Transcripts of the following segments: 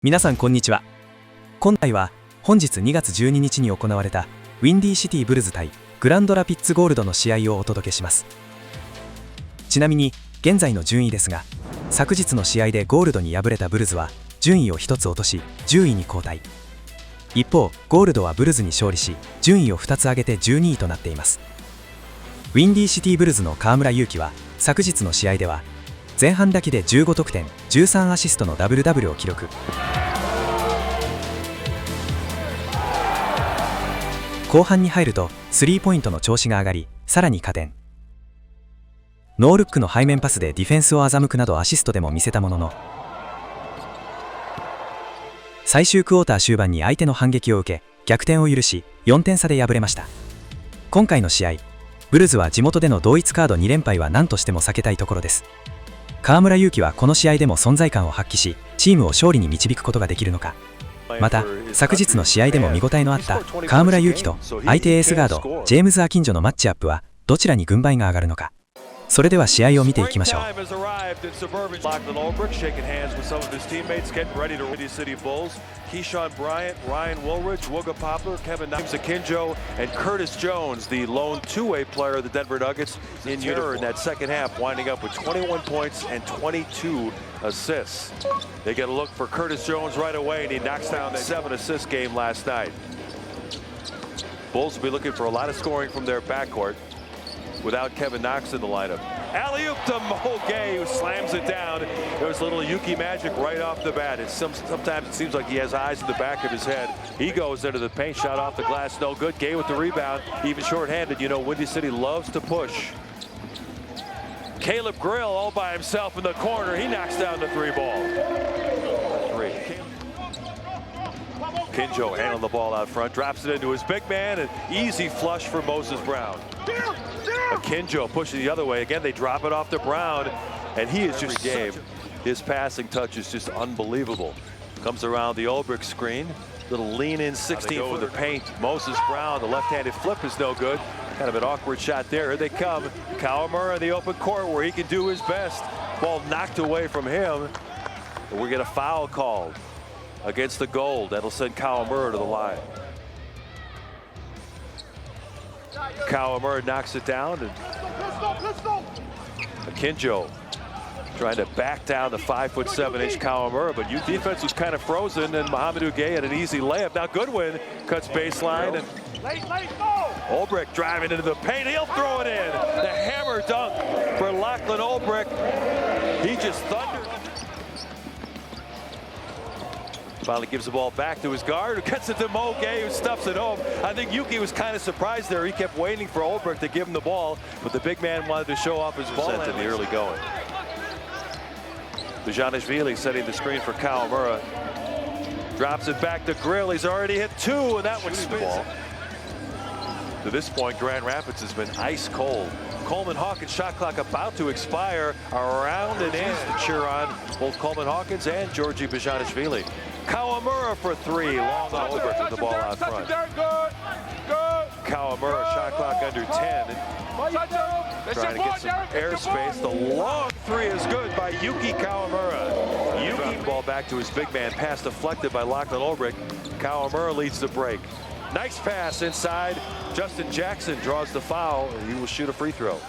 皆さんこんにちは。今回は本日2月12日に行われたウィンディシティブルズ対グランドラピッツゴールドの試合をお届けします。ちなみに現在の順位ですが、昨日の試合でゴールドに敗れたブルズは順位を1つ落とし10位に後退。一方ゴールドはブルズに勝利し順位を2つ上げて12位となっています。ウィンディシティブルズの河村勇輝は昨日の試合では前半だけで15得点13アシストのダブルダブルを記録。後半に入るとスリーポイントの調子が上がり、さらに加点。ノールックの背面パスでディフェンスを欺くなどアシストでも見せたものの、最終クォーター終盤に相手の反撃を受け逆転を許し4点差で敗れました。今回の試合、ブルズは地元での同一カード2連敗は何としても避けたいところです。河村勇輝はこの試合でも存在感を発揮しチームを勝利に導くことができるのか。また昨日の試合でも見応えのあった河村勇輝と相手エースガードジェームズ・アキンジョのマッチアップはどちらに軍配が上がるのか。それでは試合を見ていきましょう。Keyshawn Bryant, Ryan Woolridge, Wooga Poplar, Kevin Knox, Akinjo, and Curtis Jones, the lone two-way player of the Denver Nuggets, in terror in that second half, winding up with 21 points and 22 assists. They get a look for Curtis Jones right away, and he knocks down that 7-assist game last night. Bulls will be looking for a lot of scoring from their backcourt without Kevin Knox in the lineup. Alley-oop to Mo Gay, who slams it down. There's a little Yuki magic right off the bat. Sometimes it seems like he has eyes in the back of his head. He goes into the paint, shot off the glass, no good. Gay with the rebound, even shorthanded. You know, Windy City loves to push. Caleb Grill all by himself in the corner. He knocks down the three ball. Kinjo handling the ball out front, drops it into his big man, and easy flush for Moses Brown. Kinjo pushing the other way. Again, they drop it off to Brown, and he is just game. His passing touch is just unbelievable. Comes around the Ulbrich screen. Little lean in 16 for the paint. Moses Brown, the left-handed flip is no good. Kind of an awkward shot there. Here they come. Kawamura in the open court where he can do his best. Ball knocked away from him. We get a foul called against the Gold. That'll send Kawamura to the line. Kawamura knocks it down, and Akinjo trying to back down the 5'7" Kawamura, but defense was kind of frozen, and Mohamedou Gay had an easy layup. Now Goodwin cuts baseline, and Ulbrich driving into the paint. He'll throw it in. The hammer dunk for Lachlan Ulbrich. He just thundered. Finally gives the ball back to his guard, who gets it to Mo Gay, who stuffs it home. I think Yuki was kind of surprised there. He kept waiting for Ulbrich to give him the ball, but the big man wanted to show off his ball in the early going. Buzanishvili setting the screen for Kawamura. Drops it back to Grill. He's already hit two, and that one spins. To this point, Grand Rapids has been ice cold. Coleman Hawkins shot clock about to expire. Around and in to cheer on both Coleman Hawkins and Georgi Buzanishvili. Kawamura for three. Long Ulbrich with the ball out front. Kawamura shot clock under 10. Trying to get some airspace. The long three is good by Yuki Kawamura. Yuki ball back to his big man. Pass deflected by Lachlan Ulbrich. Kawamura leads the break. Nice pass inside. Justin Jackson draws the foul, and he will shoot a free throw.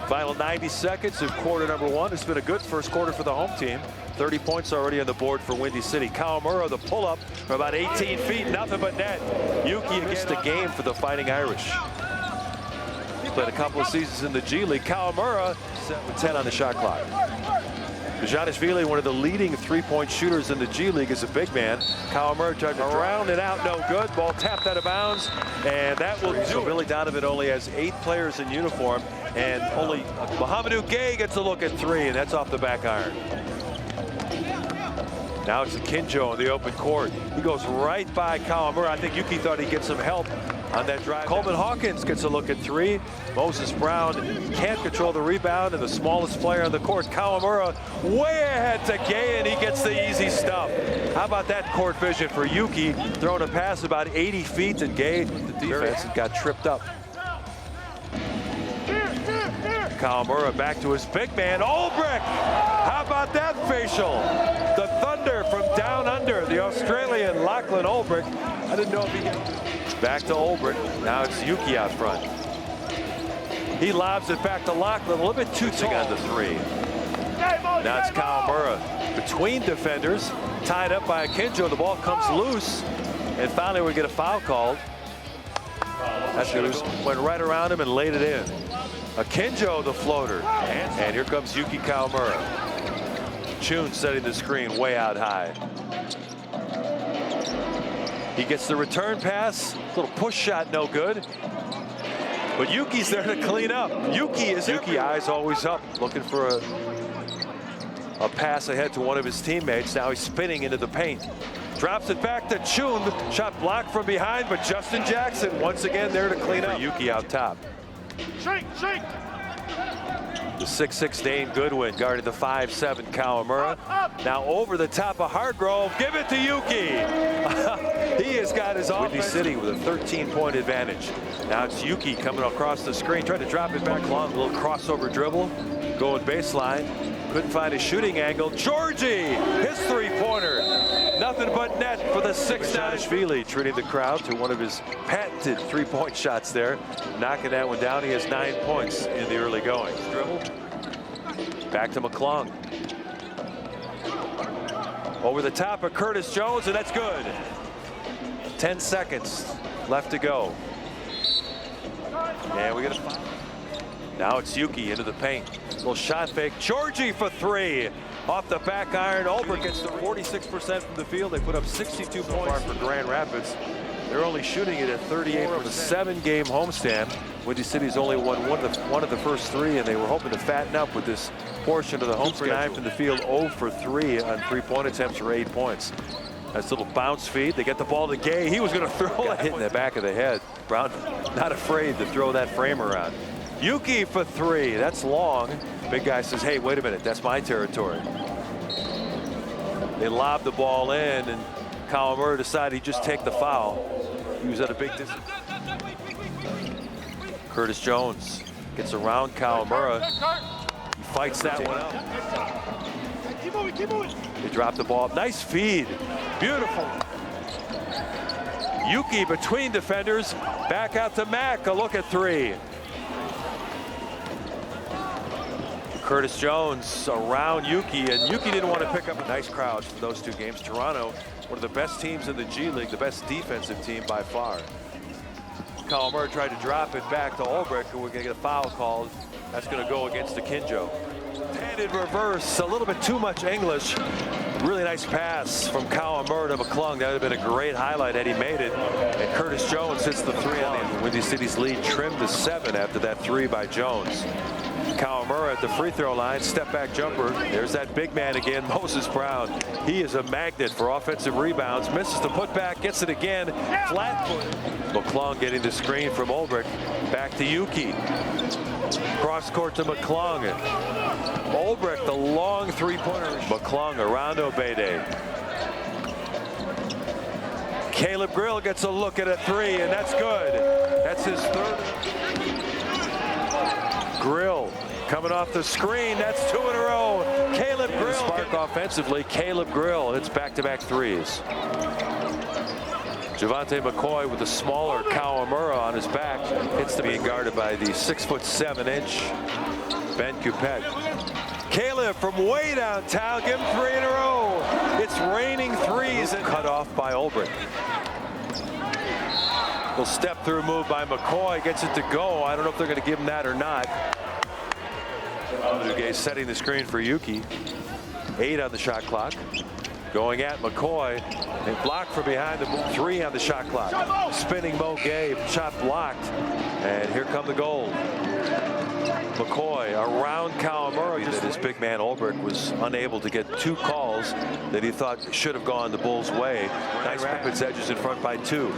Final 90 seconds of quarter number one. It's been a good first quarter for the home team. 30 points already on the board for Windy City. Kawamura, the pull-up from about 18 feet, nothing but net. Yuki against the game for the Fighting Irish. He played a couple of seasons in the G League. Kawamura set with 10 on the shot clock. Buzanishvili, one of the leading three-point shooters in the G League, is a big man. Kawamura tried to around and out, no good. Ball tapped out of bounds, and that will do it. Billy Donovan only has 8 players in uniform, and only Mohamedou Gay gets a look at 3, and that's off the back iron. Now it's Akinjo in the open court. He goes right by Kawamura. I think Yuki thought he'd get some help on that drive. Coleman Hawkins gets a look at 3. Moses Brown can't control the rebound, and the smallest player on the court, Kawamura, way ahead to Gay, and he gets the easy stuff. How about that court vision for Yuki, throwing a pass about 80 feet, and Gay, the defense, got tripped up. Kawamura back to his big man, Ulbrich. How about that facial? The Thunder from down under, the Australian Lachlan Ulbrich. I didn't know if he got back to Ulbrich. Now it's Yuki out front. He lobs it back to Lachlan, a little bit too tall on the three. Now it's Kawamura between defenders, tied up by Akinjo. The ball comes loose, and finally we get a foul called. That went right around him and laid it in. Akinjo, the floater, and here comes Yuki Kawamura. Chun setting the screen way out high. He gets the return pass, little push shot, no good. But Yuki's there to clean up. Yuki eyes always up, looking for a pass ahead to one of his teammates. Now he's spinning into the paint. Drops it back to Chun. Shot blocked from behind, but Justin Jackson once again there to clean up. Yuki out top. Shake. The 6'6" Dane Goodwin guarded the 5'7" Kawamura. Now over the top of Hargrove. Give it to Yuki. He has got his Windy City with a 13-point advantage. Now it's Yuki coming across the screen, trying to drop it back long. A little crossover dribble. Going baseline. Couldn't find a shooting angle. Georgie, his three-pointer. Nothing but net for the 6'9". Feely treating the crowd to one of his patented three-point shots there. Knocking that one down. He has 9 points in the early going. Dribble. Back to McClung. Over the top of Curtis Jones, and that's good. 10 seconds left to go. And we get a... Now it's Yuki into the paint. Little shot fake. Georgie for three. Off the back iron. Ulbrich gets to 46% from the field. They put up 62 points for Grand Rapids. They're only shooting it at 38 from a 7-game homestand. Windy City's only won one of the first three, and they were hoping to fatten up with this portion of the home schedule. 9 from the field, 0 for 3 on three-point attempts for 8 points. Nice little bounce feed. They get the ball to Gay. He was going to throw it. Hit in the back of the head. Brown not afraid to throw that frame around. Yuki for three. That's long. Big guy says, hey, wait a minute. That's my territory. They lob the ball in, and Kawamura decided he'd just take the foul. He was at a big distance. Curtis Jones gets around Kawamura. He fights that one out. Keep moving. They drop the ball. Nice feed. Beautiful. Yuki between defenders. Back out to Mack. A look at three. Curtis Jones around Yuki, and Yuki didn't want to pick up a nice crowd for those two games. Toronto, one of the best teams in the G League, the best defensive team by far. Kawamura tried to drop it back to Ulbrich, and we're going to get a foul called. That's going to go against Akinjo. Handed reverse, a little bit too much English. Really nice pass from Kawamura to McClung. That would have been a great highlight had he made it. And Curtis Jones hits the three on. Windy City's lead trimmed to 7 after that three by Jones. Kawamura at the free throw line, step back jumper. There's that big man again, Moses Brown. He is a magnet for offensive rebounds. Misses the putback, gets it again. Flat foot. McClung getting the screen from Ulbrich. Back to Yuki. Cross court to McClung. Ulbrich, the long three-pointer. McClung around Obede. Caleb Grill gets a look at a three, and that's good. That's his third. Grill coming off the screen. That's 2 in a row. Caleb Grill. Spark offensively. Caleb Grill. It's back-to-back threes. Javante McCoy with the smaller Kawamura on his back. Hits to being guarded by the 6'7" Ben Coupet. Caleb from way downtown. Give him 3 in a row. It's raining threes and cut off by Ulbrich. Little step through move by McCoy, gets it to go. I don't know if they're going to give him that or not. Duguay setting the screen for Yuki. 8 on the shot clock. Going at McCoy. And blocked from behind the 3 on the shot clock. Spinning Mo Gay, shot blocked. And here come the goal. McCoy around Kawamura. That his big man Ulbrich was unable to get 2 calls that he thought should have gone the Bulls' way. Nice Rapids edges in front by 2.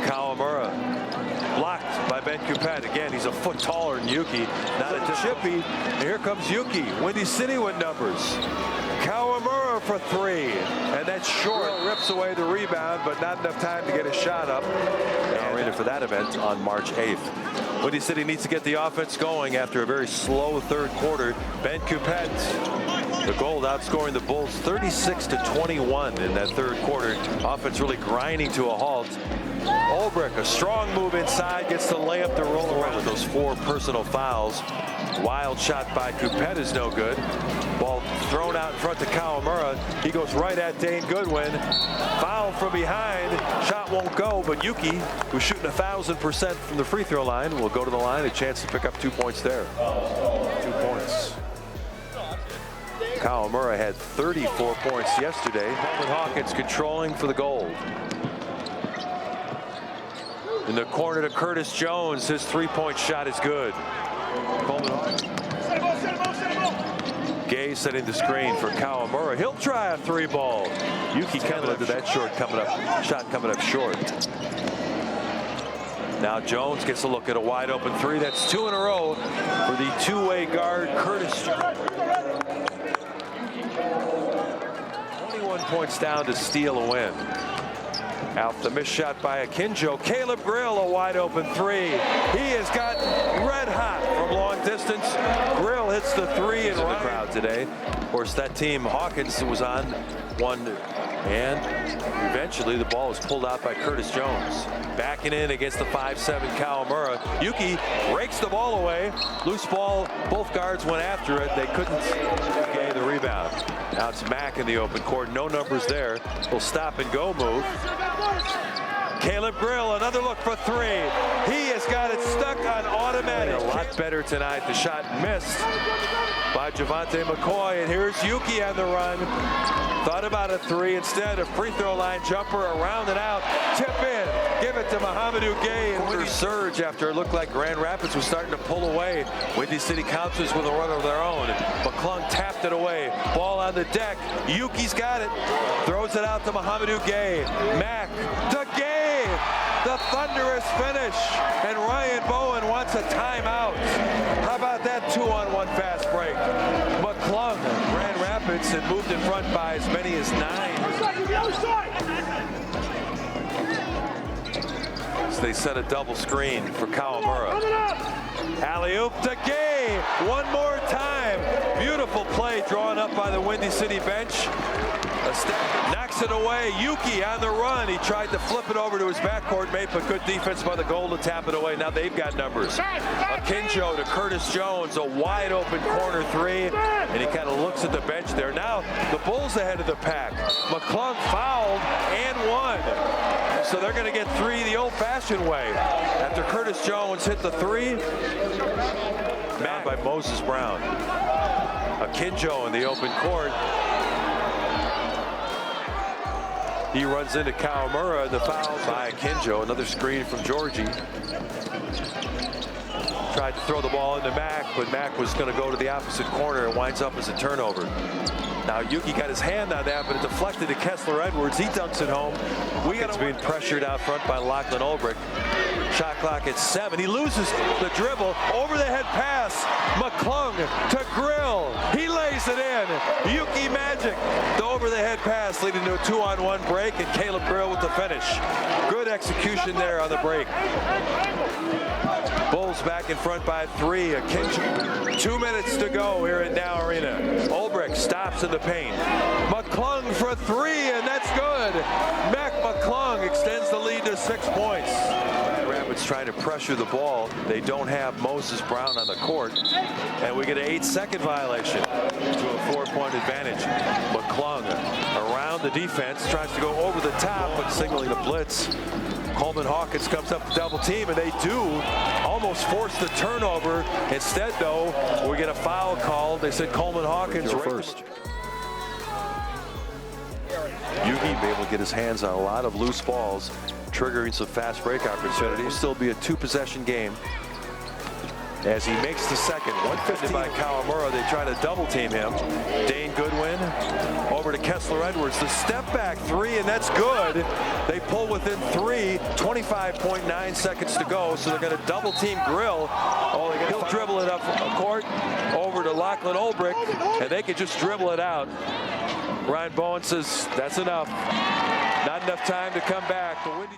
Kawamura blocked by Ben Coupet. Again, he's a foot taller than Yuki. Not a chippy. And here comes Yuki. Windy City with numbers. Kawamura for 3. And that's short. Rips away the rebound, but not enough time to get a shot up. And Arena for that event on March 8th. Windy City needs to get the offense going after a very slow third quarter. Ben Coupet, the Gold, outscoring the Bulls 36-21 in that third quarter. Offense really grinding to a halt. Ulbrich, a strong move inside, gets to lay up the roll around with those 4 personal fouls. Wild shot by Coupet is no good. Ball thrown out in front to Kawamura. He goes right at Dane Goodwin. Foul from behind. Shot won't go, but Yuki, who's shooting 1,000% from the free throw line, will go to the line. A chance to pick up 2 points there. 2 points. Kawamura had 34 points yesterday. Coleman Hawkins controlling for the Gold. In the corner to Curtis Jones. His 3-point shot is good. Coleman Hawkins. Gay setting the screen for Kawamura. He'll try a 3-ball. Yuki coming into that shot coming up short. Now Jones gets a look at a wide open 3. That's 2 in a row for the two-way guard Curtis Jones. 21 points down to steal a win. Out the missed shot by Akinjo. Caleb Grill, a wide open 3. He has got red hot from long distance. Grill hits the 3 in the crowd today. Of course, that team Hawkins was on one, and eventually the ball was pulled out by Curtis Jones. Backing in against the 5'7" Kawamura. Yuki rakes the ball away. Loose ball. Both guards went after it. They couldn't gain the rebound. Now it's Mack in the open court. No numbers there. Will stop and go move. Caleb Grill, another look for 3. He has got it stuck on automatic. A lot better tonight. The shot missed by Javante McCoy, and here's Yuki on the run. Thought about a 3 instead. A free throw line jumper around and out. Tip in. Give it to Mohamedou Gay. And surge after it looked like Grand Rapids was starting to pull away. Windy City counters with a run of their own. McClung tapped it away. Ball on the deck. Yuki's got it. Throws it out to Mohamedou Gay. Mack to Gay. The thunderous finish. And Ryan Bowen wants a timeout. How about that 2-on-1 fast break? McClung, Grand Rapids, had moved in front by as many as 9. So they set a double screen for Kawamura. Alley-oop to Gay. One more time. Beautiful play drawn up by the Windy City bench. Knocks it away. Yuki on the run. He tried to flip it over to his backcourt mate, but good defense by the Gold to tap it away. Now they've got numbers. Akinjo to Curtis Jones, a wide open corner 3, and he kind of looks at the bench there. Now the Bulls ahead of the pack. McClung fouled and 1. So they're going to get 3 the old-fashioned way. After Curtis Jones hit the 3, man by Moses Brown. Akinjo in the open court. He runs into Kawamura. The foul by Akinjo. Another screen from Georgie. Tried to throw the ball into Mack, but Mack was going to go to the opposite corner and winds up as a turnover. Now Yuki got his hand on that, but it deflected to Kessler Edwards. He dunks it home. It's being pressured out front by Lachlan Ulbrich. Shot clock at 7. He loses the dribble. Over the head pass. McClung to Grill. He lays it in. Yuki magic. The over the head pass leading to a 2-on-1 break, and Caleb Grill with the finish. Good execution there on the break. Bulls back in front by 3. 2 minutes to go here at Dow Arena. Ulbrich stops in the paint. McClung for 3, and that's good. Mac McClung extends the lead to 6 points. Rapids trying to pressure the ball. They don't have Moses Brown on the court, and we get an 8-second violation to a 4-point advantage. McClung around the defense, tries to go over the top, but signaling a blitz. Coleman Hawkins comes up to double team, and they do almost force the turnover. Instead, though, we get a foul called. They said Coleman Hawkins first. Yuki be able to get his hands on a lot of loose balls, triggering some fast break opportunities. Still be a 2-possession game. As he makes the second, 150 by Kawamura. They try to double team him. Dane Goodwin over to Kessler Edwards. The step back 3, and that's good. They pull within 3, 25.9 seconds to go, so they're going to double team Grill. Oh, he'll dribble it up court over to Lachlan Ulbrich, and they can just dribble it out. Ryan Bowen says that's enough. Not enough time to come back. The Windy